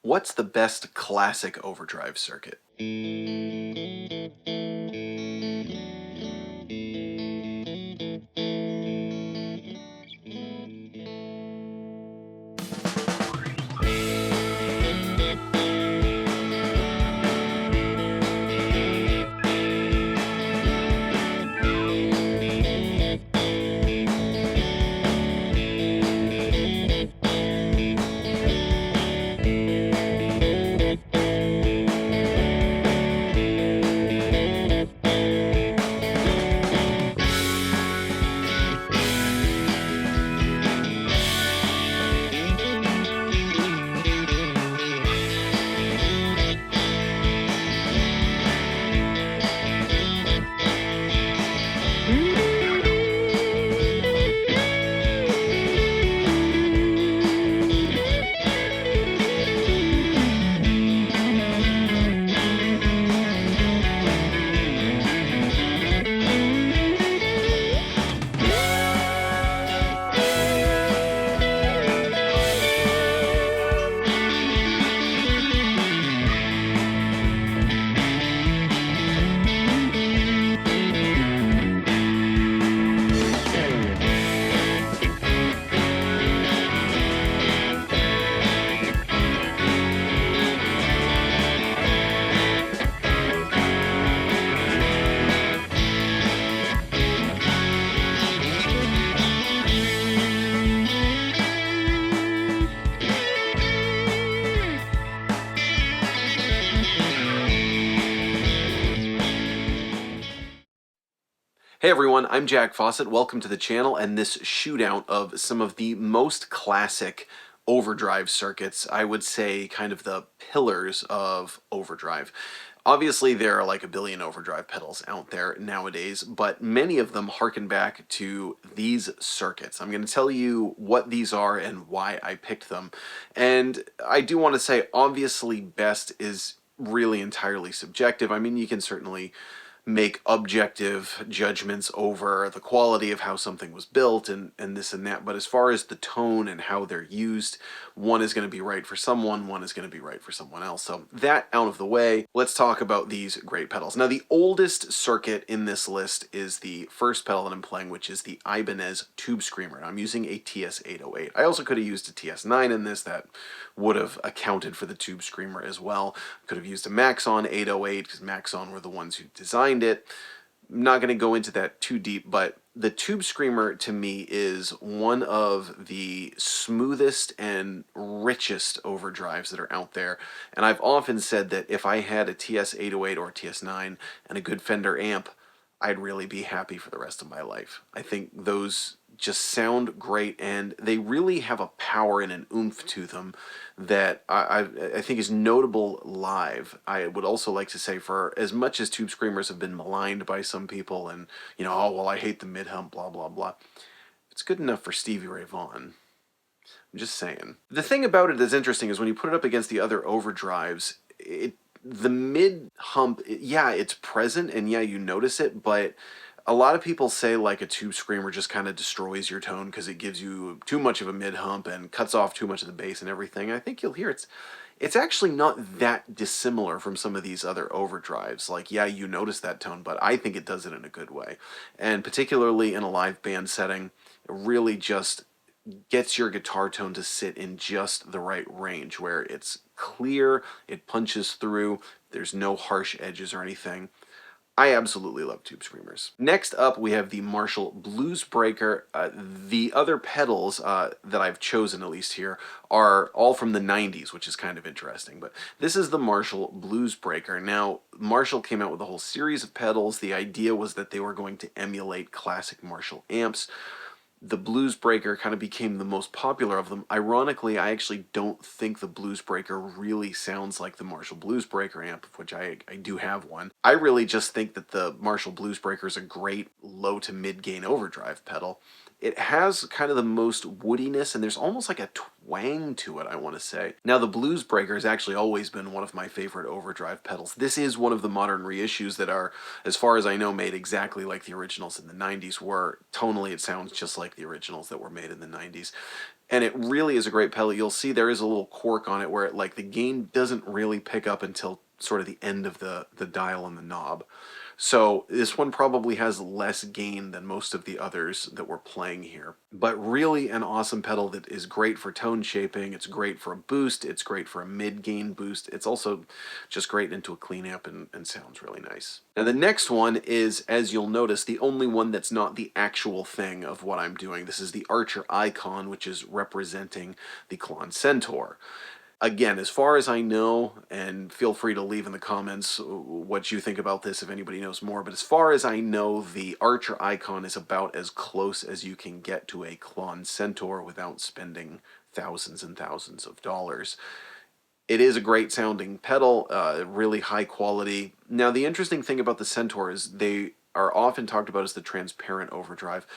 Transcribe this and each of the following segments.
What's the best classic overdrive circuit? Hey everyone, I'm Jack Fossett. Welcome to the channel and this shootout of some of the most classic overdrive circuits. I would say kind of the pillars of overdrive. Obviously there are like a billion overdrive pedals out there nowadays, but many of them harken back to these circuits. I'm going to tell you what these are and why I picked them. And I do want to say obviously best is really entirely subjective. I mean, you can certainly make objective judgments over the quality of how something was built and this and that. But as far as the tone and how they're used, one is going to be right for someone, one is going to be right for someone else. So that out of the way, let's talk about these great pedals. Now, the oldest circuit in this list is the first pedal that I'm playing, which is the Ibanez Tube Screamer. And I'm using a TS-808. I also could have used a TS-9 in this. That would have accounted for the Tube Screamer as well. Could have used a Maxon 808 because Maxon were the ones who designed it. I'm not going to go into that too deep, but the Tube Screamer to me is one of the smoothest and richest overdrives that are out there. And I've often said that if I had a TS-808 or a TS-9 and a good Fender amp, I'd really be happy for the rest of my life. I think those just sound great, and they really have a power and an oomph to them that I think is notable live. I would also like to say, for as much as Tube Screamers have been maligned by some people and, you know, oh, well, I hate the mid-hump, blah, blah, blah, it's good enough for Stevie Ray Vaughan. I'm just saying. The thing about it that's interesting is when you put it up against the other overdrives, the mid hump, yeah, it's present and yeah, you notice it, but a lot of people say like a Tube Screamer just kind of destroys your tone because it gives you too much of a mid hump and cuts off too much of the bass and everything. I think you'll hear it's actually not that dissimilar from some of these other overdrives. Like, yeah, you notice that tone, but I think it does it in a good way. And particularly in a live band setting, it really just gets your guitar tone to sit in just the right range where it's clear, it punches through, there's no harsh edges or anything. I absolutely love Tube Screamers. Next up, we have the Marshall Bluesbreaker. The other pedals that I've chosen, at least here, are all from the 90s, which is kind of interesting. But this is the Marshall Bluesbreaker. Now, Marshall came out with a whole series of pedals. The idea was that they were going to emulate classic Marshall amps. The Bluesbreaker kind of became the most popular of them. Ironically, I actually don't think the Bluesbreaker really sounds like the Marshall Bluesbreaker amp, of which I do have one. I really just think that the Marshall Bluesbreaker is a great low to mid gain overdrive pedal. It has kind of the most woodiness, and there's almost like a twang to it, I want to say. Now, the Bluesbreaker has actually always been one of my favorite overdrive pedals. This is one of the modern reissues that are, as far as I know, made exactly like the originals in the 90s, where tonally it sounds just like the originals that were made in the 90s. And it really is a great pedal. You'll see there is a little quirk on it where it, like, the gain doesn't really pick up until sort of the end of the dial on the knob. So this one probably has less gain than most of the others that we're playing here. But really an awesome pedal that is great for tone shaping. It's great for a boost. It's great for a mid-gain boost. It's also just great into a clean amp and sounds really nice. Now the next one is, as you'll notice, the only one that's not the actual thing of what I'm doing. This is the Archer Icon, which is representing the Klone Centaur. Again, as far as I know, and feel free to leave in the comments what you think about this if anybody knows more, but as far as I know, the Archer Icon is about as close as you can get to a Klone Centaur without spending thousands and thousands of dollars. It is a great sounding pedal, really high quality. Now, the interesting thing about the Centaur is they are often talked about as the transparent overdrive.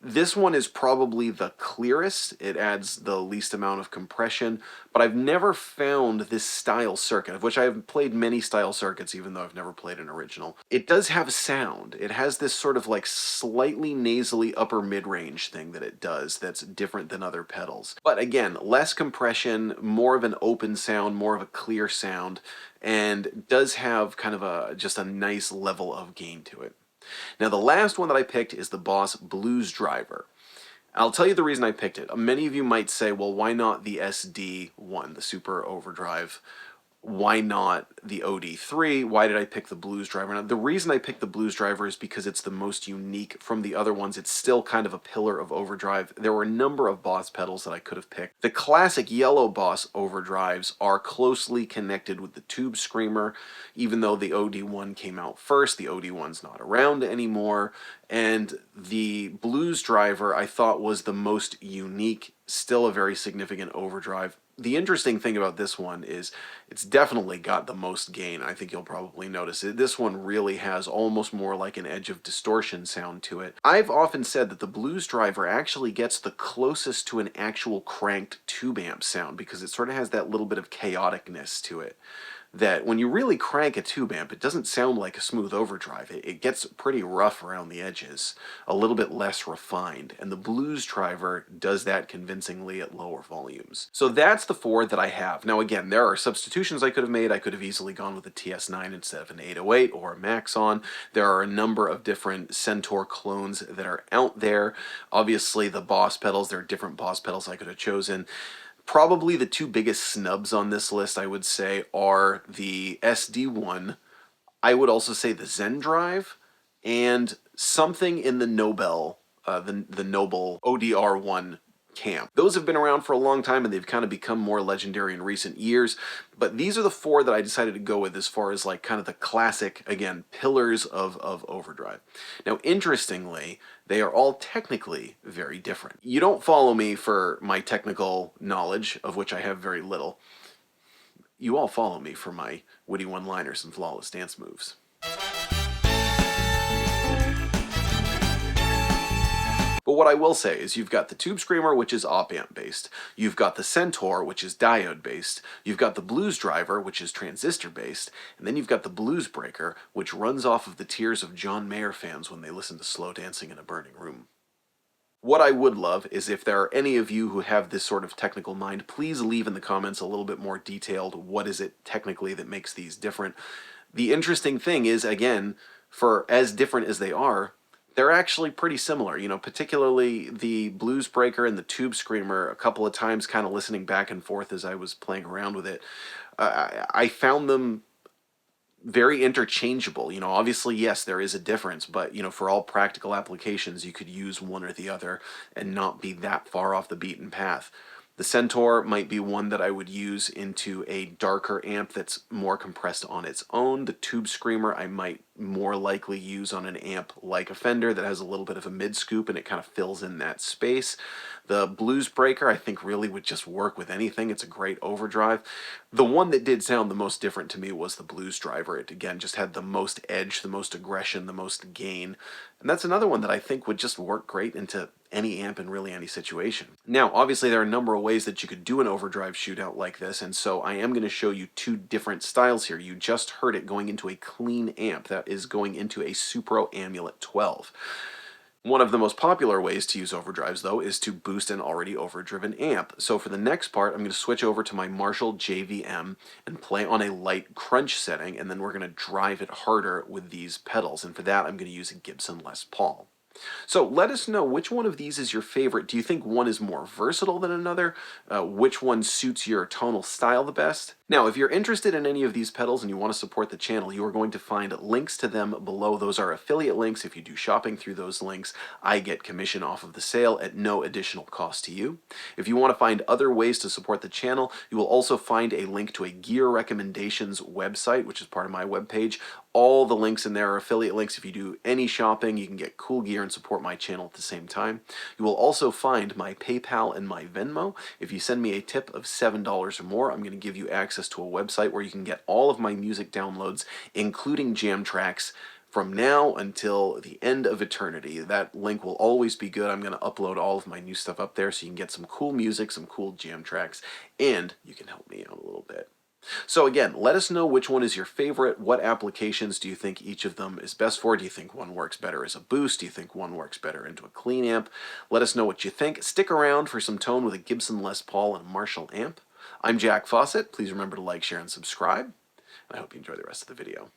This one is probably the clearest. It adds the least amount of compression, but I've never found this style circuit, of which I've played many style circuits, even though I've never played an original. It does have sound. It has this sort of like slightly nasally upper mid-range thing that it does that's different than other pedals. But again, less compression, more of an open sound, more of a clear sound, and does have kind of just a nice level of gain to it. Now, the last one that I picked is the Boss Bluesdriver. I'll tell you the reason I picked it. Many of you might say, well, why not the SD one, the Super Overdrive? Why not the OD3? Why did I pick the Bluesdriver? Now, the reason I picked the Bluesdriver is because it's the most unique from the other ones. It's still kind of a pillar of overdrive. There were a number of Boss pedals that I could have picked. The classic yellow Boss overdrives are closely connected with the Tube Screamer, even though the OD1 came out first. The OD1's not around anymore. And the Bluesdriver, I thought, was the most unique, still a very significant overdrive. The interesting thing about this one is it's definitely got the most gain. I think you'll probably notice it. This one really has almost more like an edge of distortion sound to it. I've often said that the Bluesdriver actually gets the closest to an actual cranked tube amp sound because it sort of has that little bit of chaoticness to it. That when you really crank a tube amp, it doesn't sound like a smooth overdrive. It gets pretty rough around the edges, a little bit less refined, and the Bluesdriver does that convincingly at lower volumes. So that's the four that I have. Now again, there are substitutions I could have made. I could have easily gone with a TS9 instead of an 808 or a Maxon. There are a number of different Centaur clones that are out there. Obviously the Boss pedals, there are different Boss pedals I could have chosen. Probably the two biggest snubs on this list, I would say, are the SD1. I would also say the Zen Drive, and something in the Nobel, the Noble ODR1 camp. Those have been around for a long time and they've kind of become more legendary in recent years, but these are the four that I decided to go with as far as like kind of the classic, again, pillars of overdrive. Now, interestingly, they are all technically very different. You don't follow me for my technical knowledge, of which I have very little. You all follow me for my witty one-liners and flawless dance moves. But what I will say is you've got the Tube Screamer, which is op-amp based. You've got the Centaur, which is diode based. You've got the Bluesdriver, which is transistor based. And then you've got the Bluesbreaker, which runs off of the tears of John Mayer fans when they listen to Slow Dancing in a Burning Room. What I would love is if there are any of you who have this sort of technical mind, please leave in the comments a little bit more detailed. What is it technically that makes these different? The interesting thing is, again, for as different as they are, they're actually pretty similar, you know, particularly the Bluesbreaker and the Tube Screamer. A couple of times kind of listening back and forth as I was playing around with it, I found them very interchangeable. You know, obviously, yes, there is a difference, but, you know, for all practical applications, you could use one or the other and not be that far off the beaten path. The Centaur might be one that I would use into a darker amp that's more compressed on its own. The Tube Screamer I might more likely use on an amp like a Fender that has a little bit of a mid-scoop and it kind of fills in that space. The Bluesbreaker I think really would just work with anything. It's a great overdrive. The one that did sound the most different to me was the Bluesdriver. It again just had the most edge, the most aggression, the most gain. And that's another one that I think would just work great into any amp in really any situation. Now, obviously, there are a number of ways that you could do an overdrive shootout like this, and so I am going to show you two different styles here. You just heard it going into a clean amp. That is going into a Supro Amulet 12. One of the most popular ways to use overdrives, though, is to boost an already overdriven amp. So for the next part, I'm going to switch over to my Marshall JVM and play on a light crunch setting, and then we're going to drive it harder with these pedals. And for that, I'm going to use a Gibson Les Paul. So let us know which one of these is your favorite. Do you think one is more versatile than another? Which one suits your tonal style the best? Now, if you're interested in any of these pedals and you want to support the channel, you are going to find links to them below. Those are affiliate links. If you do shopping through those links, I get commission off of the sale at no additional cost to you. If you want to find other ways to support the channel, you will also find a link to a gear recommendations website, which is part of my webpage. All the links in there are affiliate links. If you do any shopping, you can get cool gear and support my channel at the same time. You will also find my PayPal and my Venmo. If you send me a tip of $7 or more, I'm going to give you access to a website where you can get all of my music downloads, including jam tracks, from now until the end of eternity. That link will always be good. I'm going to upload all of my new stuff up there so you can get some cool music, some cool jam tracks, and you can help me out a little bit. So again, let us know which one is your favorite. What applications do you think each of them is best for? Do you think one works better as a boost? Do you think one works better into a clean amp? Let us know what you think. Stick around for some tone with a Gibson Les Paul and a Marshall amp. I'm Jack Fossett. Please remember to like, share, and subscribe. And I hope you enjoy the rest of the video.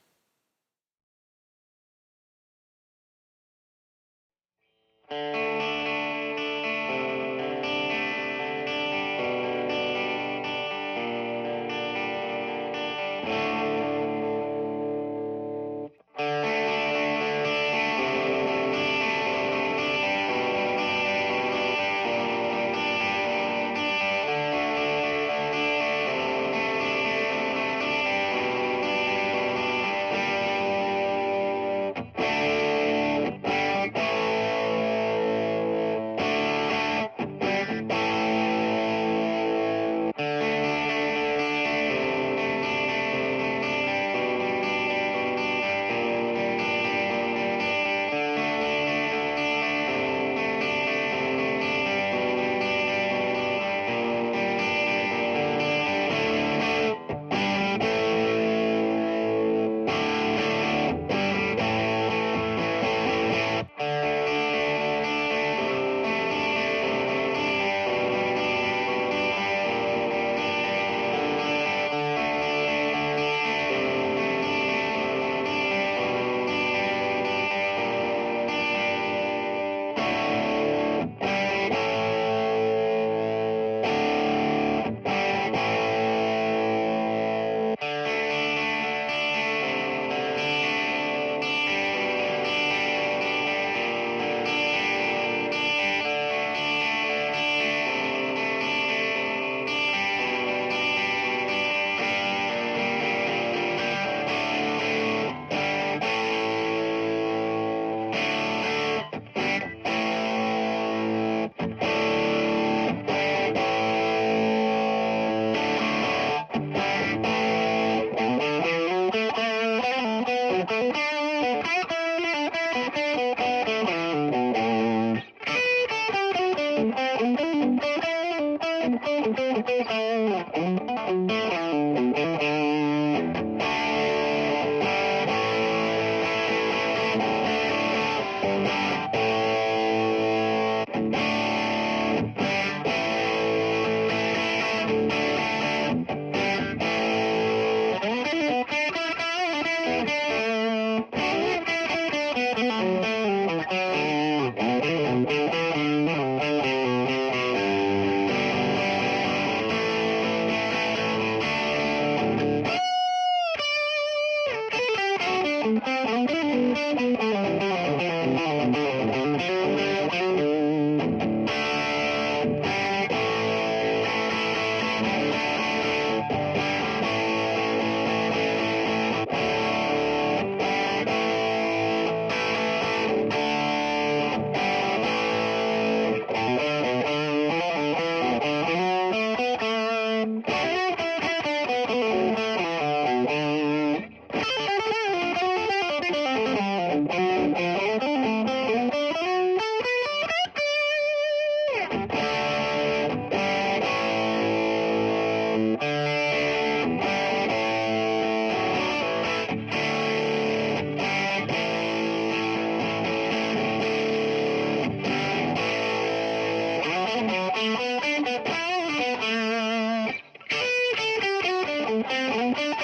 Thank you.